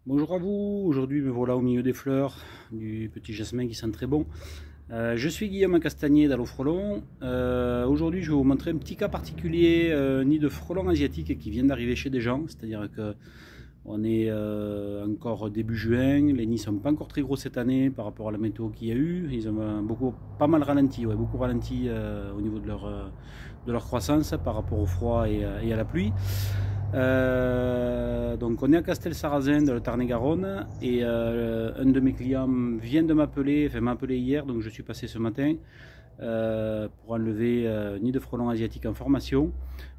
Bonjour à vous, aujourd'hui me voilà au milieu des fleurs du petit jasmin qui sent très bon. Je suis Guillaume Castagnier d'Allo Frelon. Aujourd'hui je vais vous montrer un petit cas particulier, nid de frelons asiatiques qui vient d'arriver chez des gens, c'est-à-dire que on est encore début juin, les nids ne sont pas encore très gros cette année par rapport à la météo qu'il y a eu, ils ont pas mal ralenti, beaucoup ralenti au niveau de leur croissance par rapport au froid et à la pluie. Donc on est à Castelsarrasin de le Tarn-et-Garonne et un de mes clients vient de m'appeler, m'a appelé hier, donc je suis passé ce matin pour enlever nid de frelons asiatiques en formation.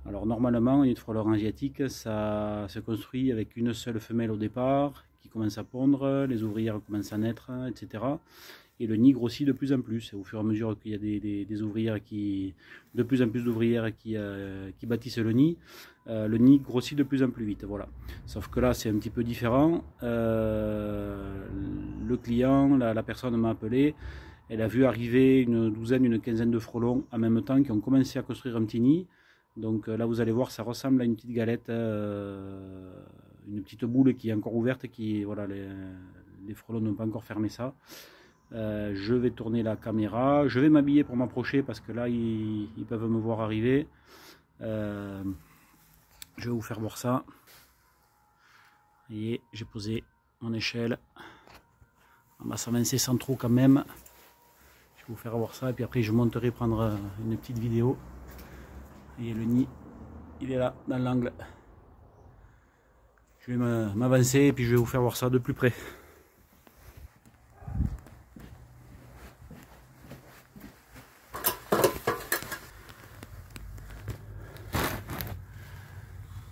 Alors normalement, un nid de frelons asiatiques, ça se construit avec une seule femelle au départ qui commence à pondre, les ouvrières commencent à naître, etc. Et le nid grossit de plus en plus. Et au fur et à mesure qu'il y a des ouvrières de plus en plus d'ouvrières qui bâtissent le nid grossit de plus en plus vite. Voilà. Sauf que là, c'est un petit peu différent. Le client, la personne m'a appelé. Elle a vu arriver une quinzaine de frelons en même temps qui ont commencé à construire un petit nid. Donc là, vous allez voir, ça ressemble à une petite galette, une petite boule qui est encore ouverte. Voilà, les frelons n'ont pas encore fermé ça. Je vais tourner la caméra, je vais m'habiller pour m'approcher parce que là ils peuvent me voir arriver. Je vais vous faire voir ça. Vous voyez, j'ai posé mon échelle, on va s'avancer sans trop quand même. Je vais vous faire voir ça et puis après je monterai prendre une petite vidéo. Et le nid il est là dans l'angle. Je vais m'avancer et puis je vais vous faire voir ça de plus près.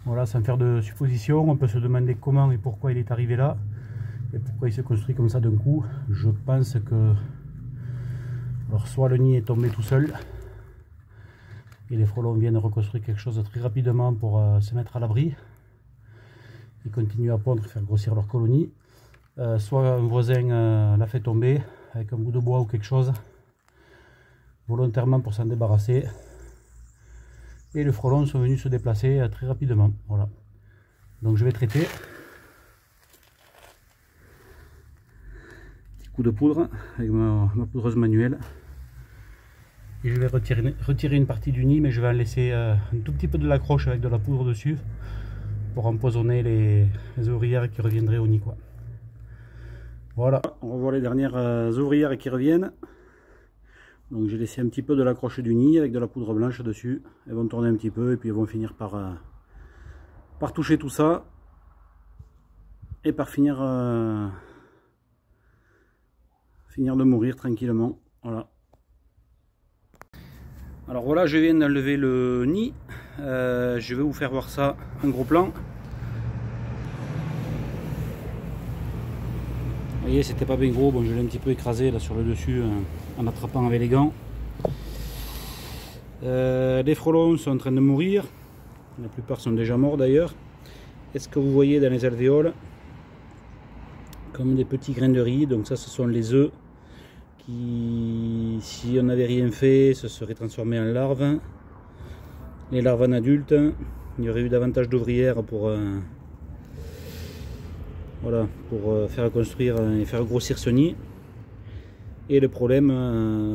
Voilà, sans faire de supposition, on peut se demander comment et pourquoi il est arrivé là et pourquoi il se construit comme ça d'un coup. Je pense que alors soit le nid est tombé tout seul et les frelons viennent reconstruire quelque chose très rapidement pour se mettre à l'abri et continuer à pondre et faire grossir leur colonie, soit un voisin l'a fait tomber avec un bout de bois ou quelque chose volontairement pour s'en débarrasser. Et les frelons sont venus se déplacer très rapidement. Voilà. Donc je vais traiter. Petit coup de poudre avec ma poudreuse manuelle. Et je vais retirer une partie du nid, mais je vais en laisser un tout petit peu de l'accroche avec de la poudre dessus pour empoisonner les ouvrières qui reviendraient au nid, quoi. Voilà, on revoit les dernières ouvrières qui reviennent. Donc j'ai laissé un petit peu de l'accroche du nid avec de la poudre blanche dessus. Elles vont tourner un petit peu et puis elles vont finir par toucher tout ça. Et par finir de mourir tranquillement. Voilà. Alors voilà, je viens d'enlever le nid. Je vais vous faire voir ça en gros plan. Vous voyez, c'était pas bien gros. Bon, je l'ai un petit peu écrasé là sur le dessus en attrapant avec les gants. Les frelons sont en train de mourir. La plupart sont déjà morts d'ailleurs. Est-ce que vous voyez dans les alvéoles comme des petits grains de riz? Donc ça, ce sont les œufs qui, si on n'avait rien fait, se seraient transformés en larves. Les larves en adultes, il y aurait eu davantage d'ouvrières pour faire construire et faire grossir ce nid. Et le problème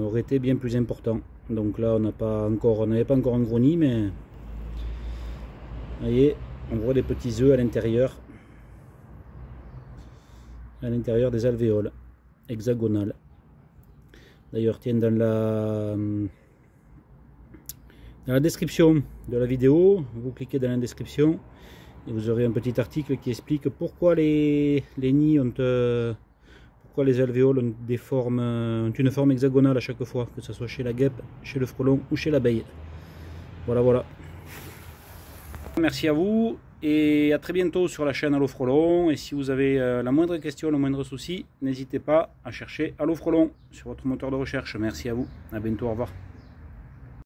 aurait été bien plus important. Donc là, on n'avait pas encore un gros nid, mais vous voyez, on voit des petits œufs à l'intérieur des alvéoles hexagonales. D'ailleurs, tiens, dans la description de la vidéo, vous cliquez dans la description et vous aurez un petit article qui explique pourquoi les nids pourquoi les alvéoles ont une forme hexagonale à chaque fois, que ce soit chez la guêpe, chez le frelon ou chez l'abeille. Voilà, voilà. Merci à vous et à très bientôt sur la chaîne Allo Frelon. Et si vous avez la moindre question, le moindre souci, n'hésitez pas à chercher Allo Frelon sur votre moteur de recherche. Merci à vous, à bientôt, au revoir.